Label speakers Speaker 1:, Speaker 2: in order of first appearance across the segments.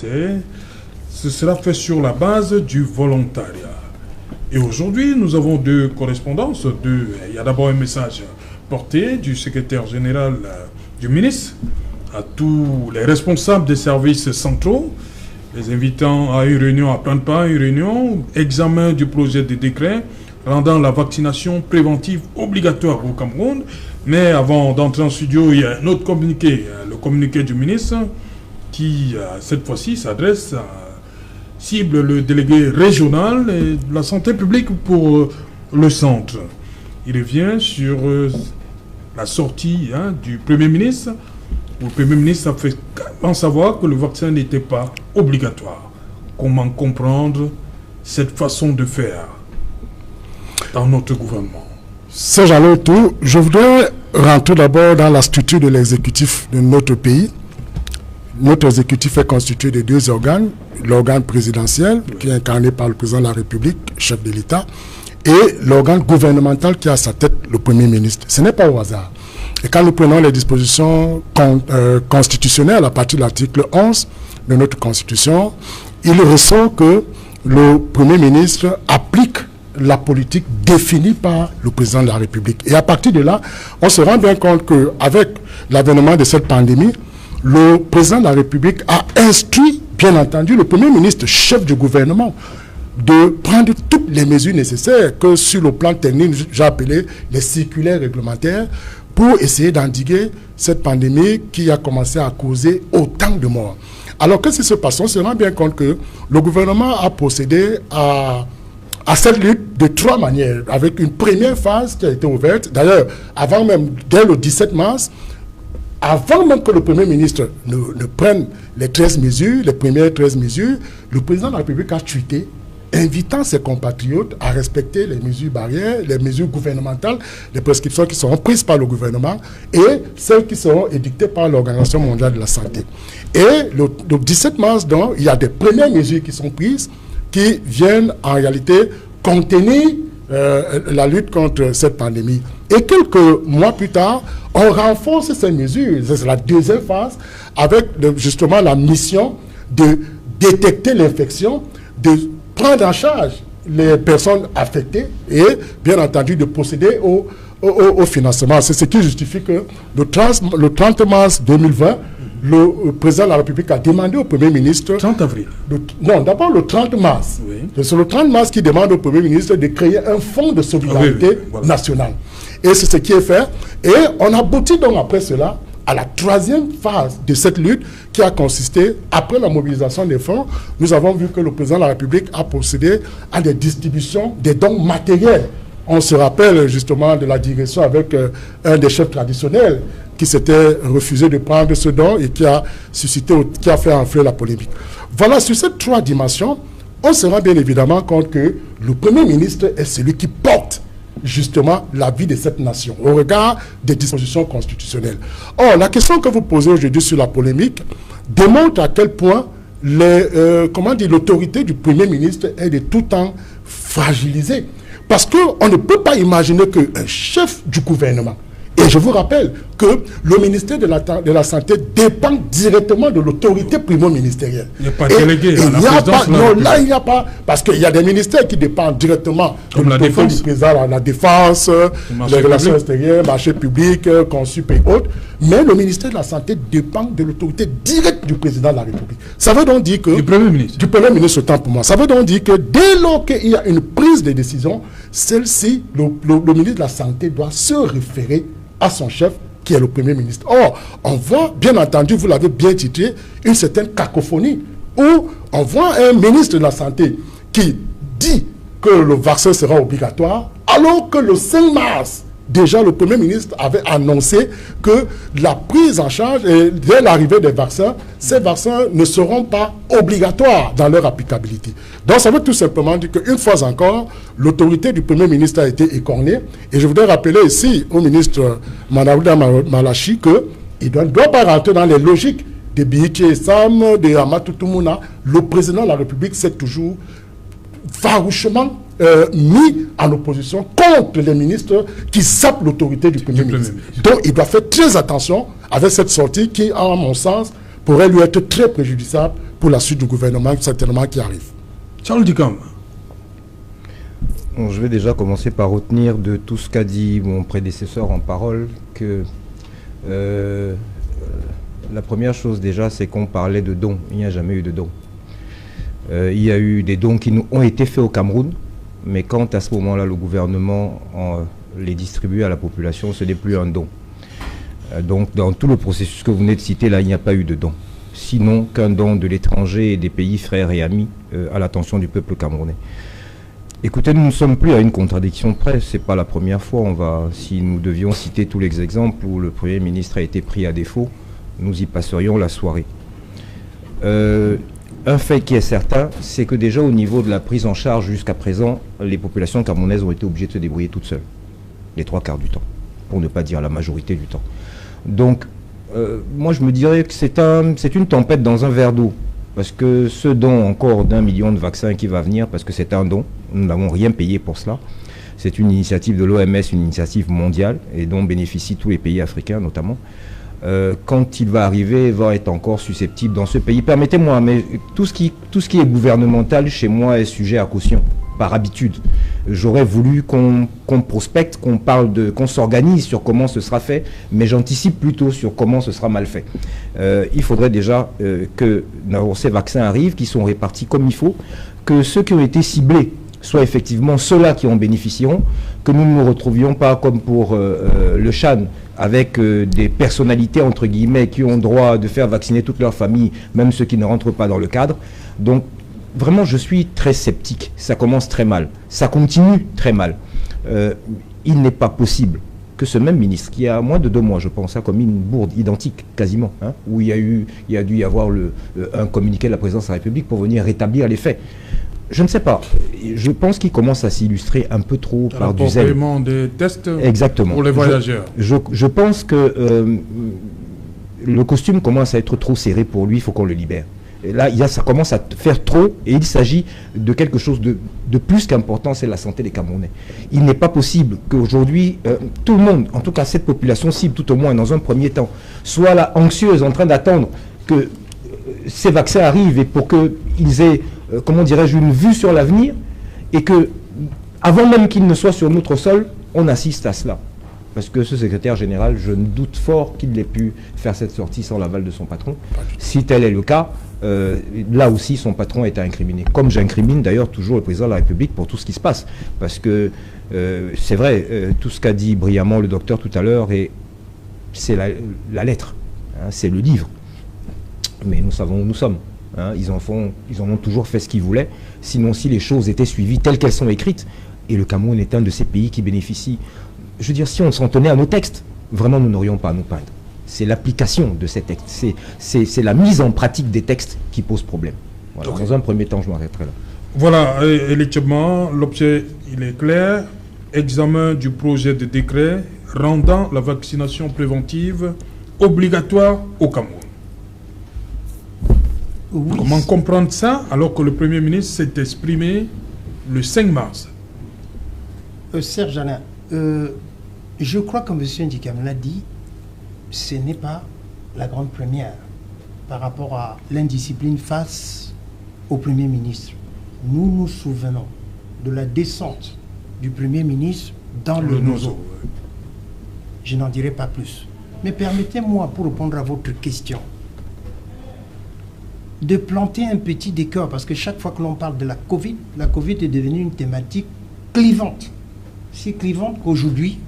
Speaker 1: Ce sera fait sur la base du volontariat. Et aujourd'hui, nous avons deux correspondances. Il y a d'abord un message porté du secrétaire général du ministre à tous les responsables des services centraux, les invitant à une réunion, à prendre part à une réunion, examen du projet de décret rendant la vaccination préventive obligatoire au Cameroun. Mais avant d'entrer en studio, il y a un autre communiqué, le communiqué du ministre, qui cette fois-ci s'adresse à cible le délégué régional de la santé publique pour le centre. Il revient sur la sortie du Premier ministre. Le Premier ministre a fait clairement savoir que le vaccin n'était pas obligatoire. Comment comprendre cette façon de faire dans notre gouvernement?
Speaker 2: C'est Jean-Louis Tout. Je voudrais rentrer d'abord dans la structure de l'exécutif de notre pays. Notre exécutif est constitué de deux organes. L'organe présidentiel, qui est incarné par le président de la République, chef de l'État, et l'organe gouvernemental qui a à sa tête le Premier ministre. Ce n'est pas au hasard. Et quand nous prenons les dispositions constitutionnelles à partir de l'article 11 de notre Constitution, il ressort que le Premier ministre applique la politique définie par le président de la République. Et à partir de là, on se rend bien compte qu'avec l'avènement de cette pandémie, le président de la République a instruit, bien entendu, le Premier ministre, chef du gouvernement, de prendre toutes les mesures nécessaires que sur le plan technique, j'ai appelé les circulaires réglementaires, pour essayer d'endiguer cette pandémie qui a commencé à causer autant de morts. Alors que si se passe, on se rend bien compte que le gouvernement a procédé à cette lutte de trois manières, avec une première phase qui a été ouverte. D'ailleurs, avant même, dès le 17 mars, avant même que le Premier ministre ne prenne les 13 mesures, les premières 13 mesures, le président de la République a tweeté, invitant ses compatriotes à respecter les mesures barrières, les mesures gouvernementales, les prescriptions qui seront prises par le gouvernement et celles qui seront édictées par l'Organisation mondiale de la santé. Et le 17 mars, donc, il y a des premières mesures qui sont prises qui viennent en réalité contenir la lutte contre cette pandémie. Et quelques mois plus tard, on renforce ces mesures. C'est la deuxième phase avec justement la mission de détecter l'infection, de prendre en charge les personnes affectées et bien entendu de procéder au financement. C'est ce qui justifie que le 30 mars 2020, le président de la République a demandé au Premier ministre...
Speaker 1: 30 avril.
Speaker 2: Non, d'abord le 30 mars. Oui. C'est le 30 mars qui demande au Premier ministre de créer un fonds de solidarité nationale. Et c'est ce qui est fait. Et on aboutit donc après cela à la troisième phase de cette lutte qui a consisté, après la mobilisation des fonds, nous avons vu que le président de la République a procédé à des distributions, des dons matériels. On se rappelle justement de la direction avec un des chefs traditionnels qui s'était refusé de prendre ce don et qui a suscité, qui a fait enfler la polémique. Voilà, sur ces trois dimensions, on se rend bien évidemment compte que le Premier ministre est celui qui porte justement la vie de cette nation au regard des dispositions constitutionnelles. Or, la question que vous posez aujourd'hui sur la polémique démontre à quel point l'autorité du Premier ministre est de tout temps fragilisée. Parce qu'on ne peut pas imaginer qu'un chef du gouvernement, et je vous rappelle que le ministère de la Santé dépend directement de l'autorité primo-ministérielle.
Speaker 1: Il n'y a pas délégué à la présidence.
Speaker 2: Non, là, il n'y a pas, parce qu'il y a des ministères qui dépendent directement
Speaker 1: comme la défense,
Speaker 2: du président, la défense, les relations extérieures, marché public, consul et autres. Mais le ministère de la Santé dépend de l'autorité directe du président de la République. Ça veut donc dire que...
Speaker 1: Du Premier ministre.
Speaker 2: Du Premier ministre, autant pour moi. Ça veut donc dire que dès lors qu'il y a une prise de décision, celle-ci, le ministre de la Santé doit se référer à son chef, qui est le Premier ministre. Or, on voit, bien entendu, vous l'avez bien titré, une certaine cacophonie, où on voit un ministre de la Santé qui dit que le vaccin sera obligatoire, alors que le 5 mars, déjà le Premier ministre avait annoncé que la prise en charge, et dès l'arrivée des vaccins, ces vaccins ne seront pas obligatoires dans leur applicabilité. Donc ça veut tout simplement dire qu'une fois encore, l'autorité du Premier ministre a été écornée. Et je voudrais rappeler ici au ministre Manaouda Malachi qu'il ne doit pas rentrer dans les logiques de Bihichi Sam, de Amatou Toumouna. Le président de la République s'est toujours farouchement mis en opposition contre les ministres qui sapent l'autorité du Premier ministre. Donc il doit faire très attention avec cette sortie qui, à mon sens, pourrait lui être très préjudiciable pour la suite du gouvernement certainement qui arrive.
Speaker 1: Charles Dicam.
Speaker 3: Bon, je vais déjà commencer par retenir de tout ce qu'a dit mon prédécesseur en parole que la première chose déjà, c'est qu'on parlait de dons. Il n'y a jamais eu de dons. Il y a eu des dons qui nous ont été faits au Cameroun, mais quand à ce moment-là le gouvernement les distribuait à la population, ce n'est plus un don. Donc dans tout le processus que vous venez de citer, là, il n'y a pas eu de don. Sinon qu'un don de l'étranger et des pays frères et amis à l'attention du peuple camerounais. Écoutez, nous ne sommes plus à une contradiction près, ce n'est pas la première fois. Si nous devions citer tous les exemples où le Premier ministre a été pris à défaut, nous y passerions la soirée. Un fait qui est certain, c'est que déjà au niveau de la prise en charge jusqu'à présent, les populations camerounaises ont été obligées de se débrouiller toutes seules, les 3/4 du temps, pour ne pas dire la majorité du temps. Donc, moi je me dirais que c'est une tempête dans un verre d'eau. Parce que ce don encore d'1 million de vaccins qui va venir, parce que c'est un don, nous n'avons rien payé pour cela. C'est une initiative de l'OMS, une initiative mondiale, et dont bénéficient tous les pays africains notamment. Quand il va arriver, va être encore susceptible dans ce pays. Permettez-moi, mais tout ce qui est gouvernemental chez moi est sujet à caution, par habitude. J'aurais voulu qu'on prospecte, qu'on s'organise sur comment ce sera fait, mais j'anticipe plutôt sur comment ce sera mal fait. Il faudrait déjà que ces vaccins arrivent, qu'ils sont répartis comme il faut, que ceux qui ont été ciblés soient effectivement ceux-là qui en bénéficieront, que nous ne nous retrouvions pas comme pour le Chan, avec des personnalités, entre guillemets, qui ont droit de faire vacciner toute leur famille, même ceux qui ne rentrent pas dans le cadre. Donc, vraiment, je suis très sceptique. Ça commence très mal. Ça continue très mal. Il n'est pas possible que ce même ministre, qui a moins de 2 mois, je pense, a commis une bourde identique, quasiment, hein, où il y a dû y avoir un communiqué de la présidence de la République pour venir rétablir les faits. Je ne sais pas. Je pense qu'il commence à s'illustrer un peu trop par du zèle.
Speaker 1: Des tests.
Speaker 3: Exactement.
Speaker 1: Pour les voyageurs.
Speaker 3: Je pense que le costume commence à être trop serré pour lui, il faut qu'on le libère. Et là, ça commence à faire trop, et il s'agit de quelque chose de plus qu'important, c'est la santé des Camerounais. Il n'est pas possible qu'aujourd'hui, tout le monde, en tout cas cette population cible, tout au moins dans un premier temps, soit là anxieuse, en train d'attendre que ces vaccins arrivent et pour qu'ils aient, comment dirais-je, une vue sur l'avenir, et que, avant même qu'ils ne soient sur notre sol, on assiste à cela. Parce que ce secrétaire général, je ne doute fort qu'il ait pu faire cette sortie sans l'aval de son patron. Si tel est le cas, là aussi son patron est à incriminer. Comme j'incrimine d'ailleurs toujours le président de la République pour tout ce qui se passe. Parce que c'est vrai, tout ce qu'a dit brillamment le docteur tout à l'heure, c'est la lettre, hein, c'est le livre. Mais nous savons où nous sommes. Hein, ils en ont toujours fait ce qu'ils voulaient. Sinon, si les choses étaient suivies telles qu'elles sont écrites, et le Cameroun est un de ces pays qui bénéficient, je veux dire, si on s'en tenait à nos textes, vraiment nous n'aurions pas à nous plaindre. C'est l'application de ces textes, c'est la mise en pratique des textes qui pose problème. Voilà. Okay. Dans un premier temps, je m'arrêterai là.
Speaker 1: Voilà, effectivement, l'objet, il est clair. Examen du projet de décret rendant la vaccination préventive obligatoire au Cameroun. Oui. Comment comprendre ça alors que le Premier ministre s'est exprimé le 5 mars
Speaker 4: Serge Alain, je crois que M. Ndikam l'a dit, ce n'est pas la grande première par rapport à l'indiscipline face au Premier ministre. Nous nous souvenons de la descente du Premier ministre dans le Nozo. Je n'en dirai pas plus. Mais permettez-moi, pour répondre à votre question, de planter un petit décor, parce que chaque fois que l'on parle de la Covid est devenue une thématique clivante. Si clivante qu'aujourd'hui,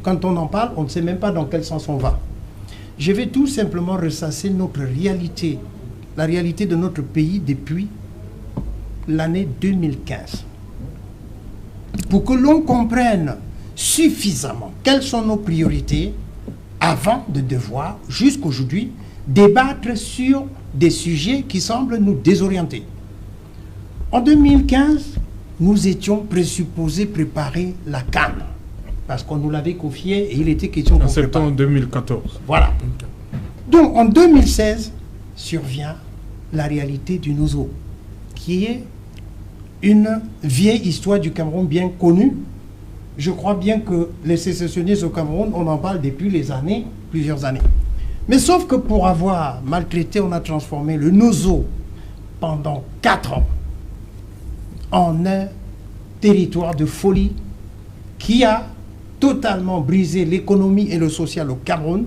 Speaker 4: quand on en parle, on ne sait même pas dans quel sens on va. Je vais tout simplement ressasser notre réalité, la réalité de notre pays depuis l'année 2015. Pour que l'on comprenne suffisamment quelles sont nos priorités avant de devoir, jusqu'aujourd'hui, débattre sur des sujets qui semblent nous désorienter. En 2015, nous étions présupposés préparer la CAN, parce qu'on nous l'avait confié et il était question qu'on prépare. En
Speaker 1: septembre 2014.
Speaker 4: Voilà. Donc en 2016, survient la réalité du Nozo, qui est une vieille histoire du Cameroun bien connue. Je crois bien que les sécessionnistes au Cameroun, on en parle depuis les années, plusieurs années. Mais sauf que pour avoir maltraité, on a transformé le Nozo pendant 4 ans en un territoire de folie qui a totalement brisé l'économie et le social au Cameroun.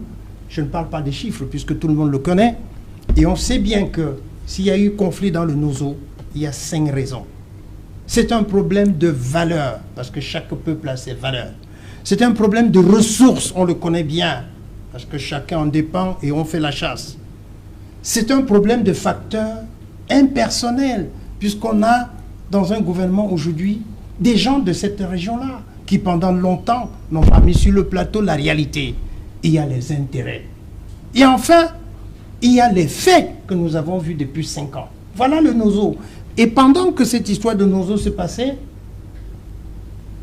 Speaker 4: Je ne parle pas des chiffres puisque tout le monde le connaît. Et on sait bien que s'il y a eu conflit dans le Nozo, il y a 5 raisons. C'est un problème de valeur, parce que chaque peuple a ses valeurs. C'est un problème de ressources, on le connaît bien, parce que chacun en dépend et on fait la chasse. C'est un problème de facteurs impersonnels, puisqu'on a dans un gouvernement aujourd'hui des gens de cette région-là, qui pendant longtemps n'ont pas mis sur le plateau la réalité. Il y a les intérêts. Et enfin, il y a les faits que nous avons vus depuis 5 ans. Voilà le Nozo. Et pendant que cette histoire de Nozo se passait,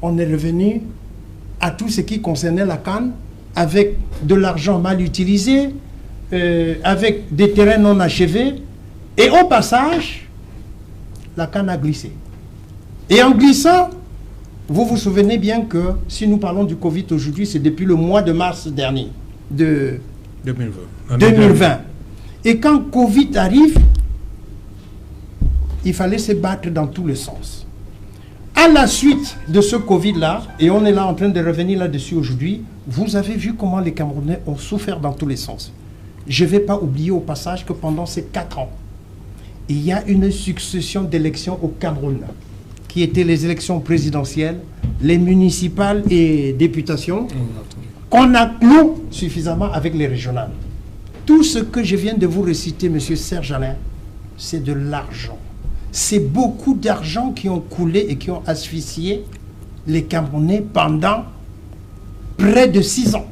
Speaker 4: on est revenu à tout ce qui concernait la canne, avec de l'argent mal utilisé, avec des terrains non achevés, et au passage, la canne a glissé. Et en glissant, vous vous souvenez bien que si nous parlons du Covid aujourd'hui, c'est depuis le mois de mars dernier, de 2020. Et quand Covid arrive, il fallait se battre dans tous les sens. À la suite de ce Covid-là, et on est là en train de revenir là-dessus aujourd'hui, vous avez vu comment les Camerounais ont souffert dans tous les sens. Je ne vais pas oublier au passage que pendant ces 4 ans, il y a une succession d'élections au Cameroun, qui étaient les élections présidentielles, les municipales et députations, qu'on a clos suffisamment avec les régionales. Tout ce que je viens de vous réciter, M. Serge Alain, c'est de l'argent. C'est beaucoup d'argent qui ont coulé et qui ont asphyxié les Camerounais pendant près de 6 ans.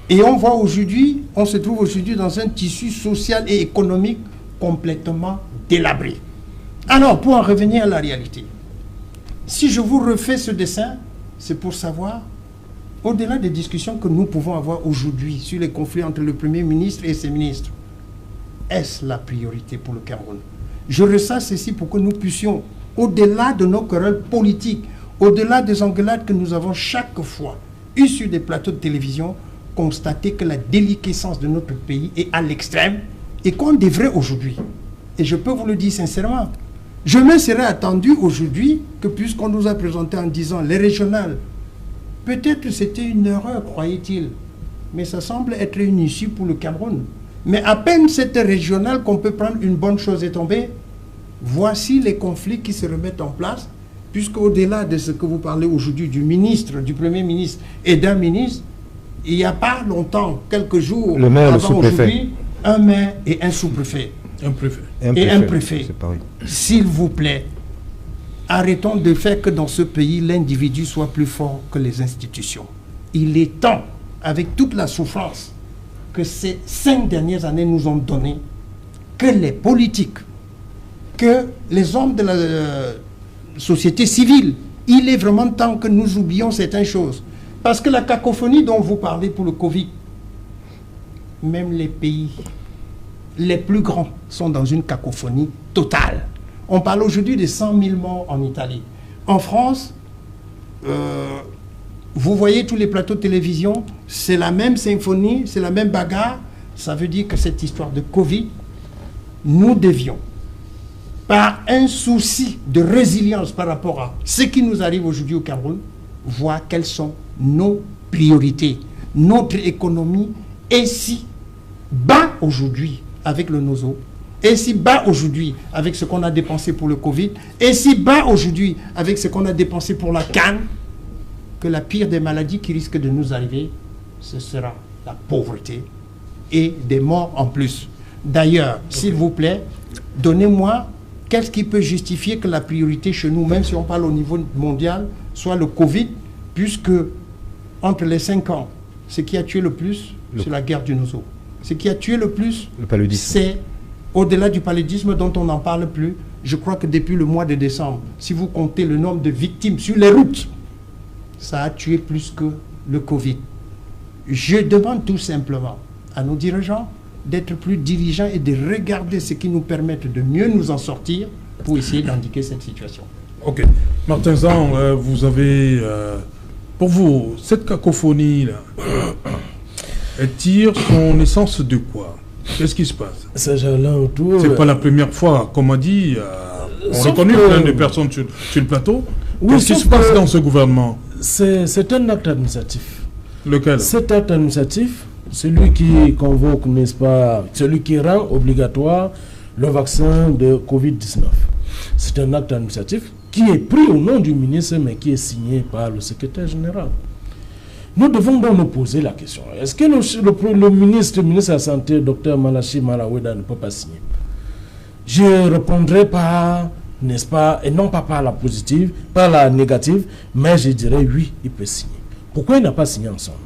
Speaker 4: Et on voit aujourd'hui, on se trouve aujourd'hui dans un tissu social et économique complètement délabré. Alors, pour en revenir à la réalité, si je vous refais ce dessin, c'est pour savoir, au-delà des discussions que nous pouvons avoir aujourd'hui sur les conflits entre le Premier ministre et ses ministres, est-ce la priorité pour le Cameroun? Je ressasse ceci pour que nous puissions, au-delà de nos querelles politiques, au-delà des engueulades que nous avons chaque fois eues sur des plateaux de télévision, constater que la déliquescence de notre pays est à l'extrême et qu'on devrait aujourd'hui, et je peux vous le dire sincèrement, je me serais attendu aujourd'hui que puisqu'on nous a présenté en disant les régionales, peut-être c'était une erreur, croyait-il, mais ça semble être une issue pour le Cameroun. Mais à peine cette régionale qu'on peut prendre une bonne chose est tombée, voici les conflits qui se remettent en place, puisque au-delà de ce que vous parlez aujourd'hui du ministre, du Premier ministre et d'un ministre, il n'y a pas longtemps, quelques jours
Speaker 3: le maire,
Speaker 4: avant aujourd'hui, un maire et un sous-préfet.
Speaker 1: Un préfet.
Speaker 4: Et un préfet.
Speaker 3: C'est pareil.
Speaker 4: S'il vous plaît, arrêtons de faire que dans ce pays, l'individu soit plus fort que les institutions. Il est temps, avec toute la souffrance que ces 5 dernières années nous ont donné, que les politiques, que les hommes de la société civile, il est vraiment temps que nous oublions certaines choses. Parce que la cacophonie dont vous parlez pour le Covid, même les pays les plus grands sont dans une cacophonie totale. On parle aujourd'hui de 100 000 morts en Italie. En France, vous voyez tous les plateaux de télévision, c'est la même symphonie, c'est la même bagarre. Ça veut dire que cette histoire de Covid, nous devions, par un souci de résilience par rapport à ce qui nous arrive aujourd'hui au Cameroun, voir quelles sont nos priorités. Notre économie est si bas aujourd'hui avec le Nozo, est si bas aujourd'hui avec ce qu'on a dépensé pour le Covid, est si bas aujourd'hui avec ce qu'on a dépensé pour la canne, que la pire des maladies qui risque de nous arriver, ce sera la pauvreté et des morts en plus. D'ailleurs, s'il vous plaît, donnez-moi qu'est-ce qui peut justifier que la priorité chez nous, même si on parle au niveau mondial, soit le Covid, puisque entre les 5 ans, ce qui a tué le plus, c'est la guerre du Nozo. Ce qui a tué le plus, c'est au-delà du paludisme dont on n'en parle plus. Je crois que depuis le mois de décembre, si vous comptez le nombre de victimes sur les routes, ça a tué plus que le Covid. Je demande tout simplement à nos dirigeants d'être plus diligents et de regarder ce qui nous permette de mieux nous en sortir pour essayer d'indiquer cette situation.
Speaker 1: Ok. Martin Zan, vous avez, pour vous, cette cacophonie-là, elle tire son essence de quoi? Qu'est-ce qui se passe?
Speaker 5: Ces gens-là autour...
Speaker 1: C'est pas la première fois, comme on dit, on reconnaît plein de personnes sur le plateau.
Speaker 5: Oui,
Speaker 1: qu'est-ce qui se passe dans ce gouvernement?
Speaker 5: C'est un acte administratif.
Speaker 1: Lequel?
Speaker 5: Cet acte administratif, celui qui convoque, n'est-ce pas, celui qui rend obligatoire le vaccin de Covid-19. C'est un acte administratif qui est pris au nom du ministre, mais qui est signé par le secrétaire général. Nous devons donc nous poser la question. Est-ce que le ministre de la Santé, Dr Malachi Malaweda, ne peut pas signer? Je répondrai par, n'est-ce pas, et non pas par la positive, par la négative, mais je dirais oui, il peut signer. Pourquoi il n'a pas signé en son nom?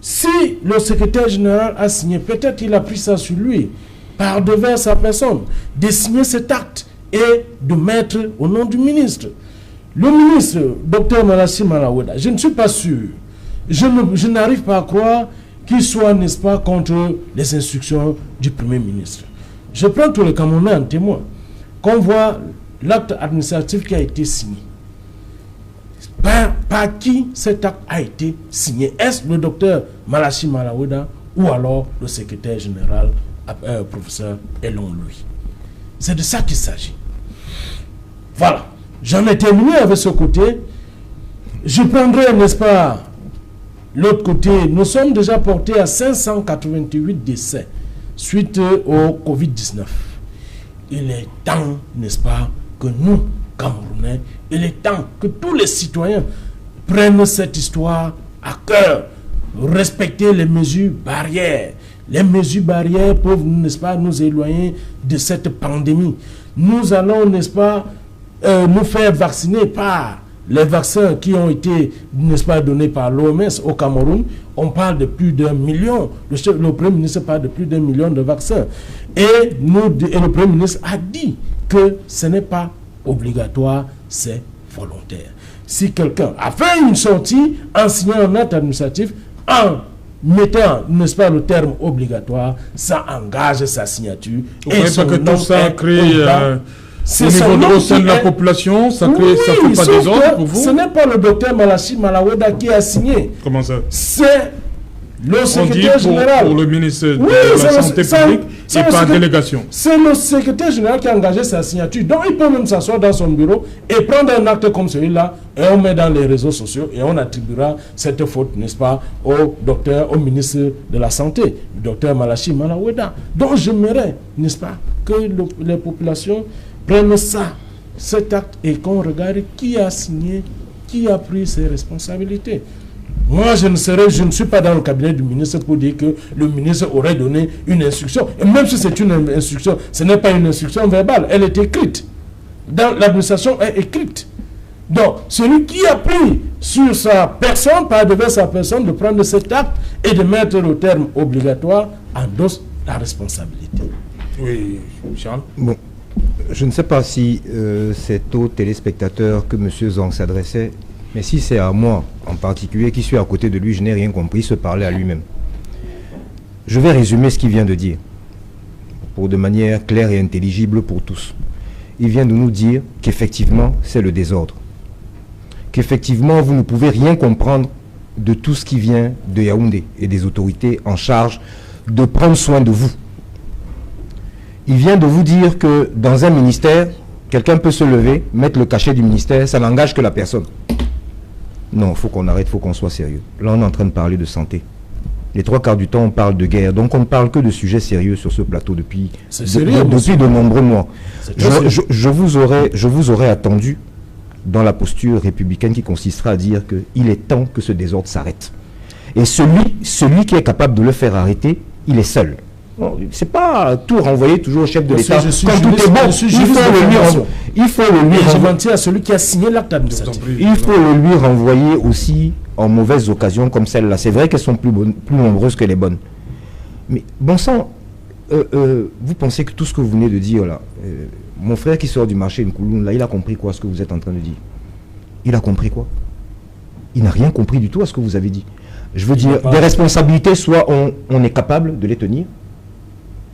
Speaker 5: Si le secrétaire général a signé, peut-être il a pris ça sur lui, par devers sa personne, de signer cet acte et de mettre au nom du ministre. Le ministre, Dr Malachi Malaweda, je ne suis pas sûr, je n'arrive pas à croire qu'il soit, n'est-ce pas, contre les instructions du Premier ministre. Je prends tous les Camerounais en témoin. Qu'on voit l'acte administratif qui a été signé. Par qui cet acte a été signé? Est-ce le docteur Malachi Malaweda ou alors le secrétaire général, professeur Elon Louis? C'est de ça qu'il s'agit. Voilà. J'en ai terminé avec ce côté. Je prendrai, n'est-ce pas, l'autre côté. Nous sommes déjà portés à 588 décès suite au Covid-19. Il est temps, n'est-ce pas, que nous, Camerounais, il est temps que tous les citoyens prennent cette histoire à cœur, respecter les mesures barrières. Les mesures barrières peuvent, n'est-ce pas, nous éloigner de cette pandémie. Nous allons, n'est-ce pas, nous faire vacciner par les vaccins qui ont été, n'est-ce pas, donnés par l'OMS au Cameroun. On parle de plus d'1 million. Le Premier ministre parle de plus d'1 million de vaccins. Et le Premier ministre a dit que ce n'est pas obligatoire, c'est volontaire. Si quelqu'un a fait une sortie en signant un acte administratif, en mettant, n'est-ce pas, le terme obligatoire, ça engage sa signature.
Speaker 1: Et pas que tout ça crée au niveau au sein de la population, ça crée, ça fait pas des ordres pour vous?
Speaker 5: Ce n'est pas le docteur Malachi Malaweda qui a signé.
Speaker 1: Comment ça?
Speaker 5: C'est le secrétaire général.
Speaker 1: Pour le ministre de la Santé publique et par délégation. C'est
Speaker 5: le secrétaire général qui a engagé sa signature. Donc il peut même s'asseoir dans son bureau et prendre un acte comme celui-là et on met dans les réseaux sociaux et on attribuera cette faute, n'est-ce pas, au ministre de la Santé, le docteur Malachi Malaweda. Donc j'aimerais, n'est-ce pas, que les populations prennent cet acte et qu'on regarde qui a signé, qui a pris ses responsabilités. Moi, je ne suis pas dans le cabinet du ministre pour dire que le ministre aurait donné une instruction. Et même si c'est une instruction, ce n'est pas une instruction verbale, elle est écrite. L'administration est écrite. Donc, celui qui a pris sur sa personne, par devers sa personne, de prendre cet acte et de mettre le terme obligatoire, endosse la responsabilité.
Speaker 1: Oui, Charles.
Speaker 3: Bon. Je ne sais pas si c'est aux téléspectateurs que M. Zong s'adressait, mais si c'est à moi en particulier qui suis à côté de lui, je n'ai rien compris, se parler à lui-même. Je vais résumer ce qu'il vient de dire, de manière claire et intelligible pour tous. Il vient de nous dire qu'effectivement, c'est le désordre. Qu'effectivement, vous ne pouvez rien comprendre de tout ce qui vient de Yaoundé et des autorités en charge de prendre soin de vous. Il vient de vous dire que dans un ministère, quelqu'un peut se lever, mettre le cachet du ministère, ça n'engage que la personne. Non, il faut qu'on arrête, il faut qu'on soit sérieux. Là, on est en train de parler de santé. Les 3/4 du temps, on parle de guerre. Donc, on ne parle que de sujets sérieux sur ce plateau depuis de nombreux mois. Je vous aurais attendu dans la posture républicaine qui consistera à dire qu'il est temps que ce désordre s'arrête. Et celui qui est capable de le faire arrêter, il est seul. C'est pas tout renvoyer toujours au chef de l'État. Quand tout est bon, il faut le lui renvoyer à celui qui a signé l'acte administratif. Il faut le lui renvoyer aussi en mauvaises occasions comme celle-là. C'est vrai qu'elles sont plus nombreuses que les bonnes. Mais bon sang, vous pensez que tout ce que vous venez de dire là, mon frère qui sort du marché Nkouloun, là, il a compris quoi, ce que vous êtes en train de dire? Il a compris quoi? Il n'a rien compris du tout à ce que vous avez dit. Je veux dire, des responsabilités, soit on est capable de les tenir,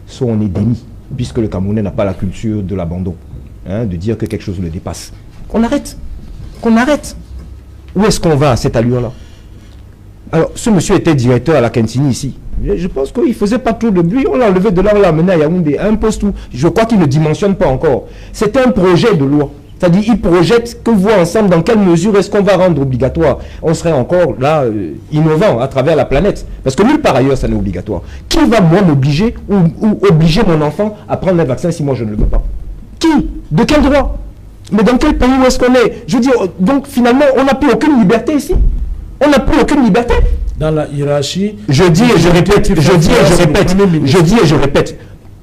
Speaker 3: soit on est déni, puisque le Camerounais n'a pas la culture de l'abandon, hein, de dire que quelque chose le dépasse. Qu'on arrête. Où est-ce qu'on va à cette allure-là? Alors, ce monsieur était directeur à la Kentini ici. Je pense qu'il ne faisait pas trop de bruit. On l'a enlevé de là, on l'a amené à Yaoundé, à un poste où je crois qu'il ne dimensionne pas encore. C'est un projet de loi. C'est-à-dire, il projette que voir ensemble dans quelle mesure est-ce qu'on va rendre obligatoire. On serait encore là innovant à travers la planète. Parce que nulle part ailleurs, ça n'est obligatoire. Qui va moi m'obliger ou obliger mon enfant à prendre un vaccin si moi je ne le veux pas? Qui? De quel droit? Mais dans quel pays où est-ce qu'on est? Je veux dire, donc finalement, on n'a plus aucune liberté ici. On n'a plus aucune liberté.
Speaker 5: Dans la hiérarchie...
Speaker 3: Je dis et je répète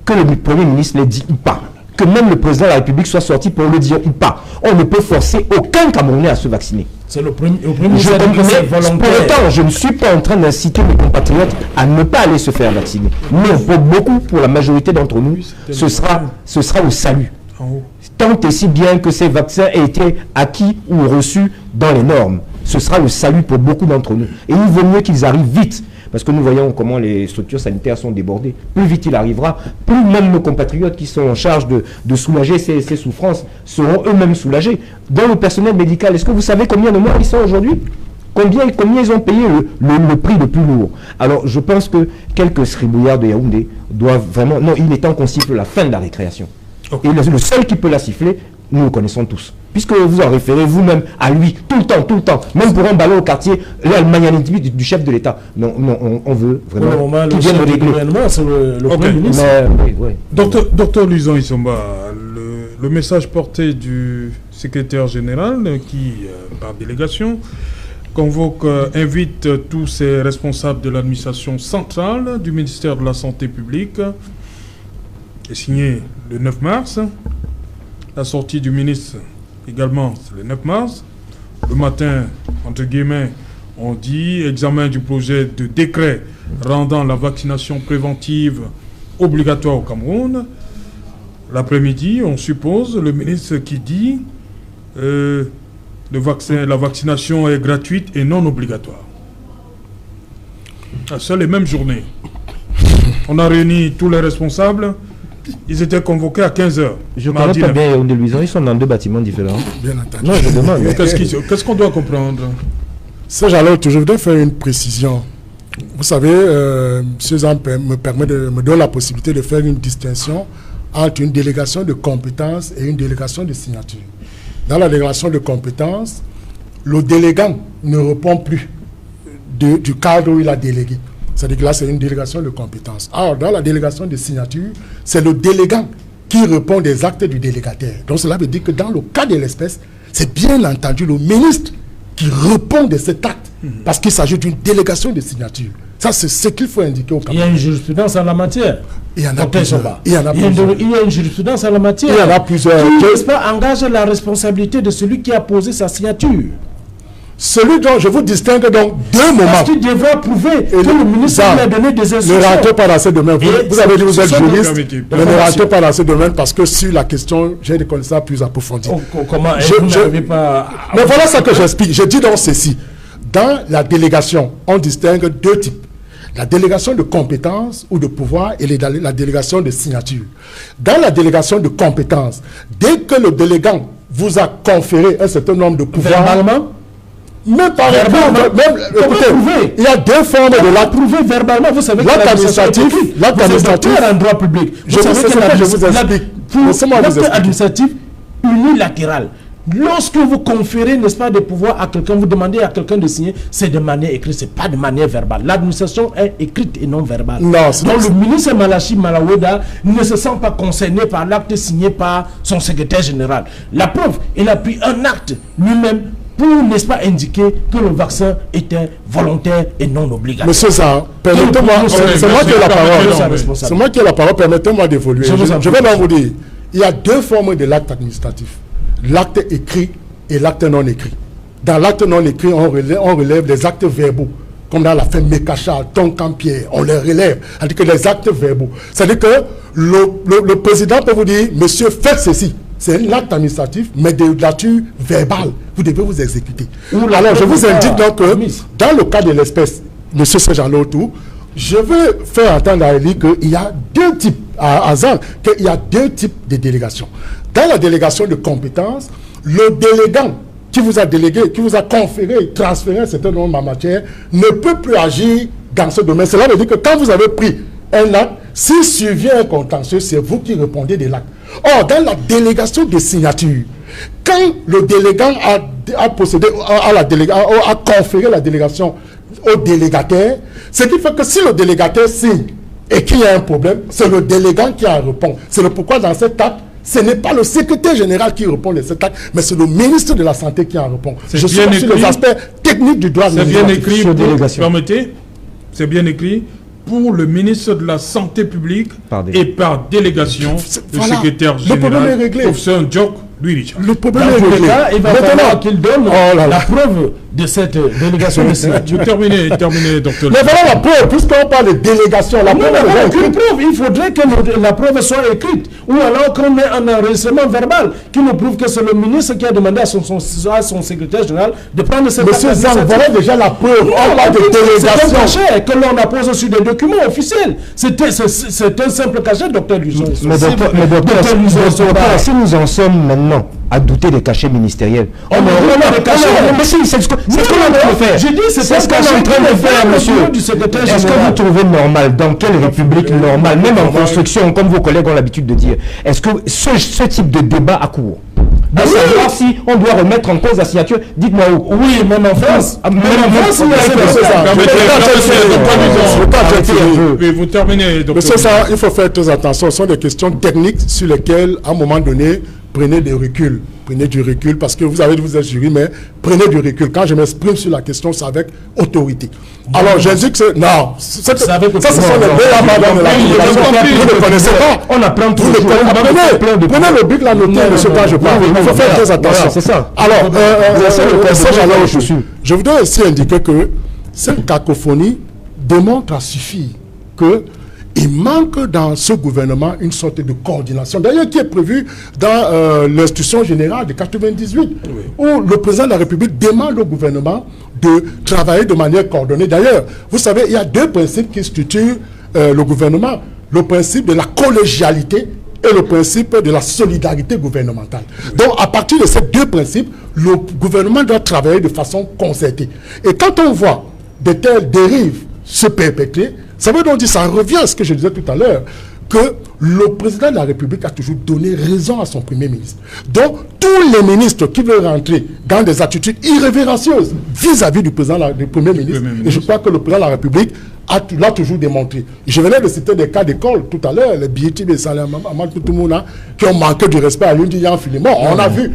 Speaker 3: que le Premier ministre l'ait dit ou pas. Que même le président de la République soit sorti pour le dire ou pas. On ne peut forcer aucun Camerounais à se vacciner.
Speaker 5: C'est le premier ministre volontaire.
Speaker 3: Pour autant, je ne suis pas en train d'inciter mes compatriotes à ne pas aller se faire vacciner. Mais pour beaucoup, pour la majorité d'entre nous, ce sera le salut. Tant et si bien que ces vaccins aient été acquis ou reçus dans les normes. Ce sera le salut pour beaucoup d'entre nous. Et il vaut mieux qu'ils arrivent vite. Parce que nous voyons comment les structures sanitaires sont débordées. Plus vite il arrivera, plus même nos compatriotes qui sont en charge de soulager ces souffrances seront eux-mêmes soulagés. Dans le personnel médical, est-ce que vous savez combien de morts ils sont aujourd'hui? Combien ils ont payé le prix le plus lourd? Alors je pense que quelques sribouillards de Yaoundé doivent vraiment... Non, il est temps qu'on siffle la fin de la récréation. Okay. Et le seul qui peut la siffler, nous le connaissons tous. Puisque vous en référez vous-même à lui, tout le temps, même pour un ballon au quartier, l'almagnanité du chef de l'État. Non, on veut vraiment
Speaker 5: qu'il vienne régler. C'est le Premier ministre.
Speaker 3: Oui.
Speaker 1: Docteur Luisan Isomba, le message porté du secrétaire général qui, par délégation, invite tous ces responsables de l'administration centrale du ministère de la Santé publique, est signé le 9 mars. La sortie du ministre également, c'est le 9 mars. Le matin, entre guillemets, on dit examen du projet de décret rendant la vaccination préventive obligatoire au Cameroun. L'après-midi, on suppose le ministre qui dit la vaccination est gratuite et non obligatoire. C'est les mêmes journées. On a réuni tous les responsables. Ils étaient convoqués à 15h.
Speaker 3: Je connais pas bien Yaoundé Luisan, ils sont dans deux bâtiments différents.
Speaker 2: Bien entendu.
Speaker 3: Non, je demande.
Speaker 1: Qu'est-ce qu'on doit comprendre?
Speaker 2: Ça, je voudrais faire une précision. Vous savez, M. Zan me donne la possibilité de faire une distinction entre une délégation de compétences et une délégation de signature. Dans la délégation de compétences, le délégant ne répond plus du cadre où il a délégué. C'est-à-dire que là, c'est une délégation de compétences. Alors, dans la délégation de signature, c'est le délégant qui répond des actes du délégataire. Donc, cela veut dire que dans le cas de l'espèce, c'est bien entendu le ministre qui répond de cet acte, parce qu'il s'agit d'une délégation de signature. Ça, c'est ce qu'il faut indiquer au Cameroun.
Speaker 5: Il y a une jurisprudence en la matière.
Speaker 2: Il y en a plusieurs.
Speaker 5: Il y a une jurisprudence en la matière.
Speaker 2: Il y en a plusieurs.
Speaker 5: Qui, n'est-ce pas, engage la responsabilité de celui qui a posé sa signature.
Speaker 2: Celui dont je vous distingue donc deux moments.
Speaker 5: Parce qu'il devra prouver que le ministre lui a donné des instructions.
Speaker 2: Ne rentrez pas dans ce domaine. Vous avez dit que vous êtes juriste. Ne rentrez pas dans ce domaine parce que sur la question, j'ai des connaissances plus approfondies.
Speaker 5: Comment pas...
Speaker 2: Mais voilà ce que j'explique. Je dis donc ceci. Dans la délégation, on distingue deux types. La délégation de compétences ou de pouvoir et la délégation de signature. Dans la délégation de compétences, dès que le délégant vous a conféré un certain nombre de pouvoirs...
Speaker 5: Verbalement?
Speaker 2: Même par exemple, écoutez, il y a deux formes de l'acte.
Speaker 5: Prouver verbalement, vous savez que
Speaker 2: l'acte administratif,
Speaker 5: en droit public.
Speaker 2: Je vous explique.
Speaker 5: L'acte administratif unilatéral. Lorsque vous conférez, n'est-ce pas, des pouvoirs à quelqu'un, vous demandez à quelqu'un de signer, c'est de manière écrite, c'est pas de manière verbale. L'administration est écrite et non verbale.
Speaker 2: Non,
Speaker 5: donc le ministre Malachi Malaweda ne se sent pas concerné par l'acte signé par son secrétaire général. La preuve, il a pris un acte lui-même pour, n'est-ce pas, indiquer que le vaccin était volontaire et non obligatoire.
Speaker 2: Monsieur Zahar, permettez-moi, c'est moi qui ai la parole. C'est moi qui ai la parole, permettez-moi d'évoluer. Je vais donc vous dire, il y a deux formes de l'acte administratif. L'acte écrit et l'acte non écrit. Dans l'acte non écrit, on relève les actes verbaux. Comme dans l'affaire Mekacha, Tonkampier, on les relève. C'est-à-dire que les actes verbaux. C'est-à-dire que le président peut vous dire, monsieur, faites ceci. C'est un acte administratif, mais de nature verbale. Vous devez vous exécuter. Alors, je vous indique donc que, dans le cas de l'espèce, M. Sejan-Lotou, je veux faire entendre à Eli qu'il y a deux types, à Zan, qu'il y a deux types de délégations. Dans la délégation de compétences, le délégant qui vous a délégué, qui vous a conféré, transféré un certain nombre de matières, ne peut plus agir dans ce domaine. Cela veut dire que quand vous avez pris un acte, s'il survient un contentieux, c'est vous qui répondez de l'acte. Or, dans la délégation de signature, quand le délégant a procédé a conféré la délégation au délégataire, ce qui fait que si le délégataire signe et qu'il y a un problème, c'est le délégant qui en répond. C'est le pourquoi dans cet acte, ce n'est pas le secrétaire général qui répond de cet acte, mais c'est le ministre de la Santé qui en répond. Je suis sur les aspects techniques du droit.
Speaker 1: C'est bien écrit, permettez, c'est bien écrit, pour le ministre de la Santé publique et par délégation, le secrétaire général,
Speaker 2: le problème est réglé.
Speaker 1: Professeur Ndjok, Louis Richard.
Speaker 2: Le problème est réglé.
Speaker 5: Il va falloir qu'il donne la preuve de cette délégation de signature.
Speaker 1: Terminez, docteur.
Speaker 2: Mais voilà la preuve, puisqu'on parle de délégation. La preuve est
Speaker 5: aucune preuve. Il faudrait que la preuve soit écrite. Ou alors qu'on ait un enregistrement verbal qui nous prouve que c'est le ministre qui a demandé à son secrétaire général de prendre cette
Speaker 2: Monsieur Zang, voilà déjà la preuve. On parle de délégation.
Speaker 5: C'est un cachet que l'on appose sur des documents officiels. C'est un simple cachet, docteur Lujon.
Speaker 3: Mais docteur, si nous en sommes maintenant à douter des cachets ministériels. Mais c'est ce qu'on est en train de faire. C'est ce qu'on est en train de faire, monsieur. Est-ce que vous trouvez normal, dans quelle république normale, même en construction, comme vos collègues ont l'habitude de dire, est-ce que ce type de débat a cours? De savoir si on doit remettre en cause la signature, dites-moi où.
Speaker 5: Oui, même en France. Même en France,
Speaker 1: vous terminez, docteur.
Speaker 2: Monsieur Sarr, il faut faire très attention. Ce sont des questions techniques sur lesquelles, à un moment donné, prenez des reculs. Prenez du recul, parce que vous êtes jury, mais prenez du recul. Quand je m'exprime sur la question, c'est avec autorité. Alors, j'indique que non, ça, ce sont les meilleurs madame de la population. Vous ne connaissez pas.
Speaker 5: On apprend tout.
Speaker 2: Prenez le but, la noter, monsieur, quand je parle. Il faut faire très attention.
Speaker 3: C'est ça.
Speaker 2: Alors, je voudrais aussi indiquer que cette cacophonie démontre à suffire que il manque dans ce gouvernement une sorte de coordination, d'ailleurs qui est prévue dans l'instruction générale de 98, où le président de la République demande au gouvernement de travailler de manière coordonnée. D'ailleurs, vous savez, il y a deux principes qui structurent le gouvernement, le principe de la collégialité et le principe de la solidarité gouvernementale. Donc, à partir de ces deux principes, le gouvernement doit travailler de façon concertée. Et quand on voit de telles dérives se perpétrer, ça veut donc dire, ça revient à ce que je disais tout à l'heure, que le président de la République a toujours donné raison à son premier ministre. Donc, tous les ministres qui veulent rentrer dans des attitudes irrévérencieuses vis-à-vis du premier ministre, et je crois que le président de la République l'a toujours démontré. Je venais de citer des cas d'école tout à l'heure, les billets et Salam tout le monde qui ont manqué du respect à l'Union Philemon. On a vu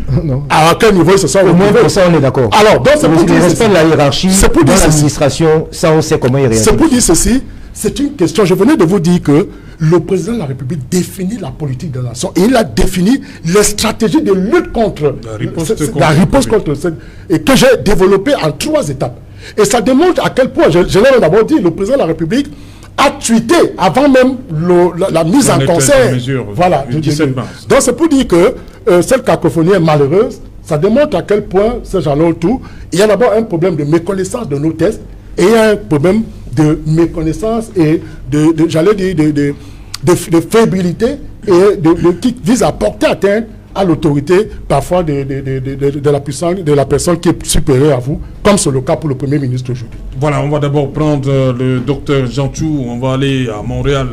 Speaker 2: à quel niveau ils se sont retrouvés.
Speaker 3: Pour ça, on est d'accord.
Speaker 2: Alors, donc c'est pour dire
Speaker 3: le respect de la hiérarchie dans l'administration, ça on sait comment il réagit.
Speaker 2: C'est pour dire ceci. C'est une question. Je venais de vous dire que le président de la République définit la politique de la nation et il a défini les stratégies de lutte contre la riposte contre et que j'ai développé en 3 étapes. Et ça démontre à quel point, je l'ai d'abord dit, le président de la République a tweeté avant même la mise en concert. Voilà. Donc c'est pour dire que cette cacophonie est malheureuse. Ça démontre à quel point ces gens-là autour, il y a d'abord un problème de méconnaissance de nos tests et il y a un problème de méconnaissance et j'allais dire de fébrilité et qui vise à porter atteinte à l'autorité parfois de la personne qui est supérieure à vous, comme c'est le cas pour le Premier ministre aujourd'hui.
Speaker 1: Voilà, on va d'abord prendre le docteur Jantou, on va aller à Montréal,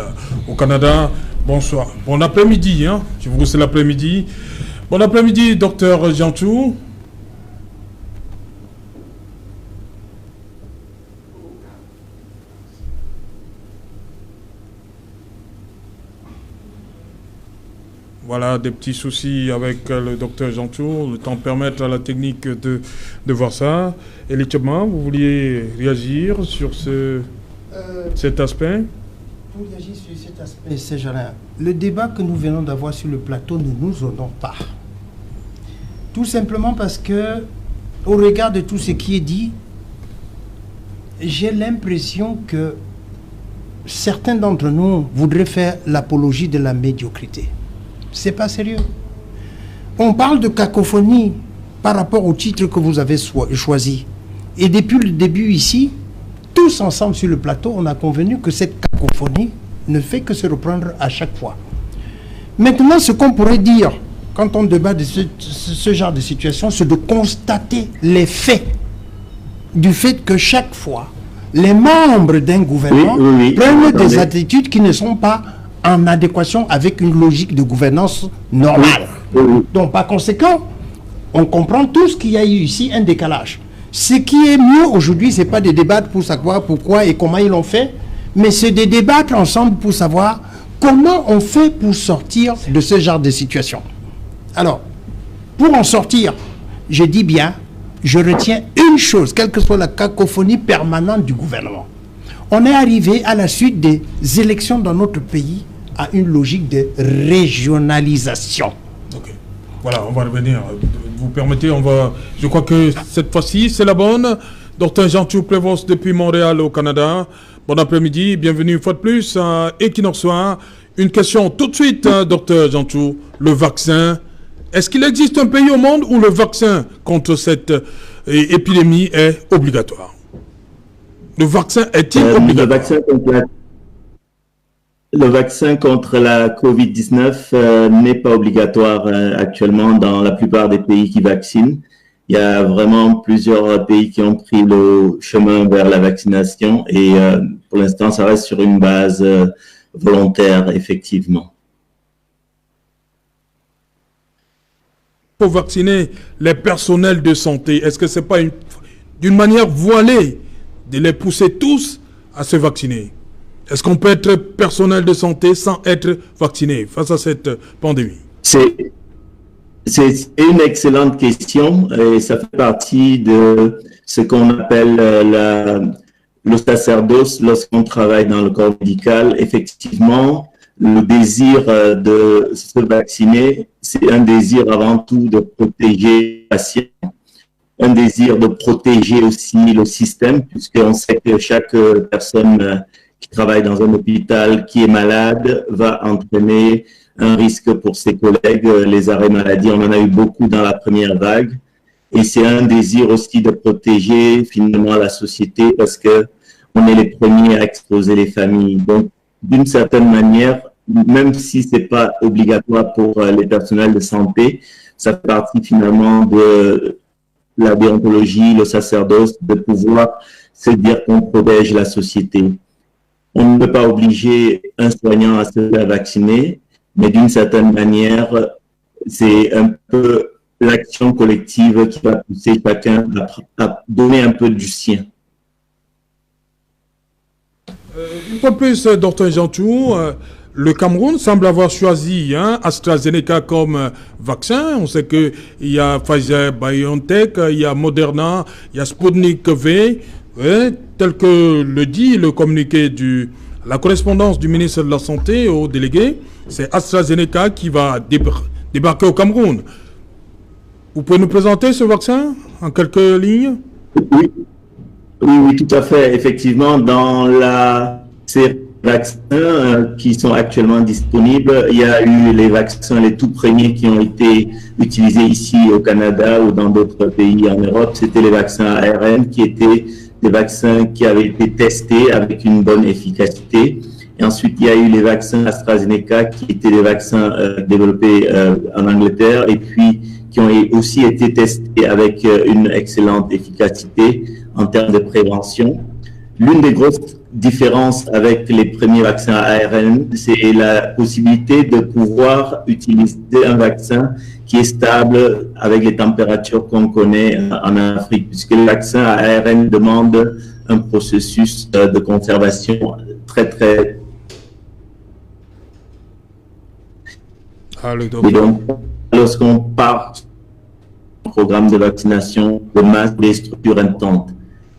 Speaker 1: au Canada. Bonsoir. Bon après-midi, hein. Je vous c'est l'après-midi. Bon après-midi, docteur Jantou. Voilà, des petits soucis avec le docteur Jantou. Le temps permettre à la technique de voir ça. Et l'équipement, vous vouliez réagir sur cet aspect?
Speaker 4: Pour réagir sur cet aspect, c'est Jalin. Le débat que nous venons d'avoir sur le plateau ne nous honore pas. Tout simplement parce que, au regard de tout ce qui est dit, j'ai l'impression que certains d'entre nous voudraient faire l'apologie de la médiocrité. C'est pas sérieux. On parle de cacophonie par rapport au titre que vous avez choisi. Et depuis le début ici, tous ensemble sur le plateau, on a convenu que cette cacophonie ne fait que se reprendre à chaque fois. Maintenant, ce qu'on pourrait dire quand on débat de ce genre de situation, c'est de constater les faits. Du fait que chaque fois, les membres d'un gouvernement prennent des attitudes qui ne sont pas en adéquation avec une logique de gouvernance normale. Donc, par conséquent, on comprend tous qu'il y a eu ici un décalage. Ce qui est mieux aujourd'hui, ce n'est pas de débattre pour savoir pourquoi et comment ils l'ont fait, mais c'est de débattre ensemble pour savoir comment on fait pour sortir de ce genre de situation. Alors, pour en sortir, je dis bien, je retiens une chose, quelle que soit la cacophonie permanente du gouvernement. On est arrivé à la suite des élections dans notre pays à une logique de régionalisation.
Speaker 1: Ok. Voilà, on va revenir. Vous permettez, je crois que cette fois-ci, c'est la bonne. Dr Jean-Tchou Prévost depuis Montréal au Canada. Bon après-midi, bienvenue une fois de plus à Equinox Soir. Une question tout de suite, Dr Jean-Tchou. Le vaccin, est-ce qu'il existe un pays au monde où le vaccin contre cette épidémie est obligatoire? Le vaccin est-il obligatoire?
Speaker 6: Le vaccin contre la COVID-19 n'est pas obligatoire actuellement dans la plupart des pays qui vaccinent. Il y a vraiment plusieurs pays qui ont pris le chemin vers la vaccination et pour l'instant, ça reste sur une base volontaire, effectivement.
Speaker 1: Pour vacciner les personnels de santé, est-ce que ce n'est pas d'une manière voilée de les pousser tous à se vacciner? Est-ce qu'on peut être personnel de santé sans être vacciné face à cette pandémie?
Speaker 6: C'est une excellente question et ça fait partie de ce qu'on appelle le sacerdoce lorsqu'on travaille dans le corps médical. Effectivement, le désir de se vacciner, c'est un désir avant tout de protéger les patients, un désir de protéger aussi le système, puisqu'on sait que chaque personne qui travaille dans un hôpital, qui est malade, va entraîner un risque pour ses collègues, les arrêts maladie. On en a eu beaucoup dans la première vague. Et c'est un désir aussi de protéger finalement la société parce que on est les premiers à exposer les familles. Donc, d'une certaine manière, même si c'est pas obligatoire pour les personnels de santé, ça fait partie finalement de la déontologie, le sacerdoce, de pouvoir se dire qu'on protège la société. On ne peut pas obliger un soignant à se faire vacciner, mais d'une certaine manière, c'est un peu l'action collective qui va pousser chacun à donner un peu du sien.
Speaker 1: Une fois de plus, Dr Jean-Tchou, le Cameroun semble avoir choisi AstraZeneca comme vaccin. On sait qu'il y a Pfizer, BioNTech, il y a Moderna, il y a Sputnik V. Tel que le dit le communiqué la correspondance du ministre de la Santé au délégué, c'est AstraZeneca qui va débarquer au Cameroun. Vous pouvez nous présenter ce vaccin en quelques lignes? Oui,
Speaker 6: tout à fait. Effectivement, dans ces vaccins qui sont actuellement disponibles, il y a eu les vaccins, les tout premiers qui ont été utilisés ici au Canada ou dans d'autres pays en Europe. C'était les vaccins ARN qui étaient des vaccins qui avaient été testés avec une bonne efficacité. Et ensuite, il y a eu les vaccins AstraZeneca qui étaient des vaccins développés en Angleterre et puis qui ont aussi été testés avec une excellente efficacité en termes de prévention. L'une des grosses différences avec les premiers vaccins ARN, c'est la possibilité de pouvoir utiliser un vaccin qui est stable avec les températures qu'on connaît en Afrique, puisque les vaccins ARN demandent un processus de conservation très... Et donc, lorsqu'on part du programme de vaccination de masse des structures intenses,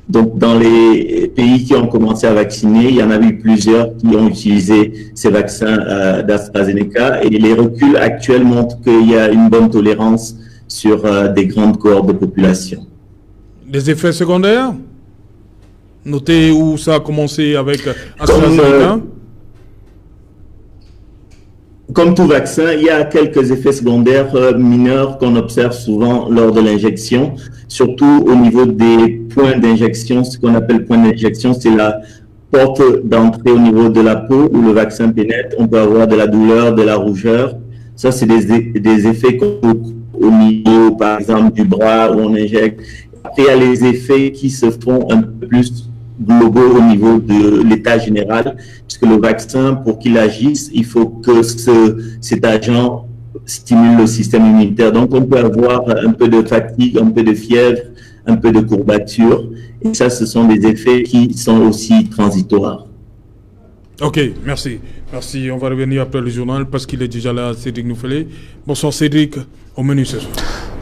Speaker 6: donc, dans les pays qui ont commencé à vacciner, il y en a eu plusieurs qui ont utilisé ces vaccins d'AstraZeneca et les reculs actuels montrent qu'il y a une bonne tolérance sur des grandes cohortes de population.
Speaker 1: Des effets secondaires? Notez où ça a commencé avec AstraZeneca?
Speaker 6: Comme tout vaccin, il y a quelques effets secondaires mineurs qu'on observe souvent lors de l'injection, surtout au niveau des points d'injection. Ce qu'on appelle point d'injection, c'est la porte d'entrée au niveau de la peau où le vaccin pénètre. On peut avoir de la douleur, de la rougeur. Ça, c'est des effets au niveau, par exemple, du bras où on injecte. Après, il y a les effets qui se font un peu plus globaux au niveau de l'état général, puisque le vaccin, pour qu'il agisse, il faut que cet agent stimule le système immunitaire. Donc, on peut avoir un peu de fatigue, un peu de fièvre, un peu de courbature, et ça, ce sont des effets qui sont aussi transitoires.
Speaker 1: Ok, merci. Merci. On va revenir après le journal parce qu'il est déjà là, Cédric Noufelé. Bonsoir Cédric, au menu ce soir.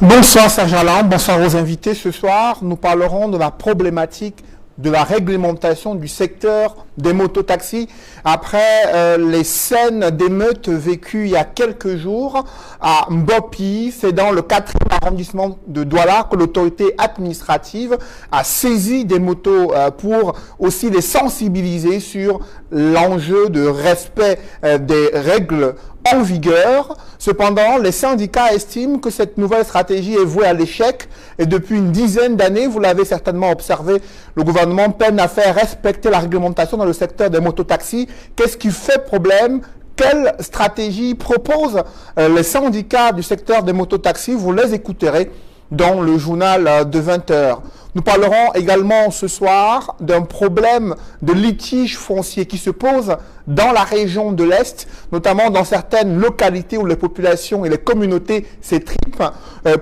Speaker 7: Bonsoir Serge Alain, bonsoir aux invités. Ce soir, nous parlerons de la problématique de la réglementation du secteur des mototaxis après les scènes d'émeutes vécues il y a quelques jours à Mbopi. C'est dans le 4e arrondissement de Douala que l'autorité administrative a saisi des motos pour aussi les sensibiliser sur l'enjeu de respect des règles en vigueur. Cependant, les syndicats estiment que cette nouvelle stratégie est vouée à l'échec et depuis une dizaine d'années, vous l'avez certainement observé, le gouvernement peine à faire respecter la réglementation dans le secteur des mototaxis. Qu'est-ce qui fait problème? Quelle stratégie proposent les syndicats du secteur des mototaxis? Vous les écouterez dans le journal de 20h. Nous parlerons également ce soir d'un problème de litige foncier qui se pose dans la région de l'Est, notamment dans certaines localités où les populations et les communautés s'étripent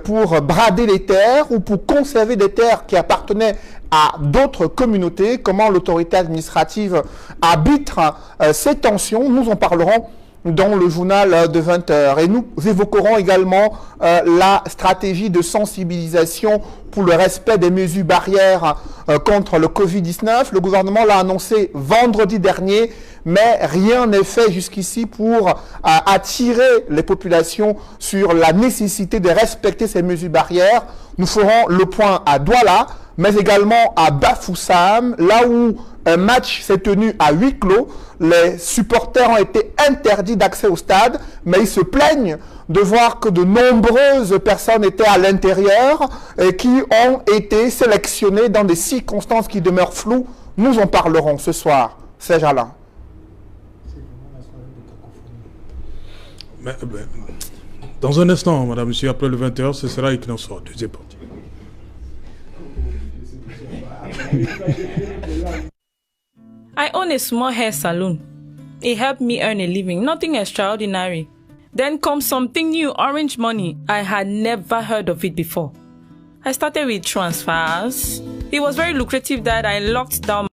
Speaker 7: pour brader les terres ou pour conserver des terres qui appartenaient à d'autres communautés. Comment l'autorité administrative arbitre ces tensions? Nous en parlerons dans le journal de 20h. Et nous évoquerons également la stratégie de sensibilisation pour le respect des mesures barrières contre le Covid-19. Le gouvernement l'a annoncé vendredi dernier, mais rien n'est fait jusqu'ici pour attirer les populations sur la nécessité de respecter ces mesures barrières. Nous ferons le point à Douala, mais également à Bafoussam, là où un match s'est tenu à huis clos. Les supporters ont été interdits d'accès au stade, mais ils se plaignent de voir que de nombreuses personnes étaient à l'intérieur et qui ont été sélectionnées dans des circonstances qui demeurent floues. Nous en parlerons ce soir. Serge Alain.
Speaker 1: Dans un instant, madame, monsieur, après le 20h, ce sera Equinox, deuxième partie.
Speaker 8: I own a small hair salon. It helped me earn a living, nothing extraordinary. Then comes something new, Orange Money. I had never heard of it before. I started with transfers. It was very lucrative that I locked down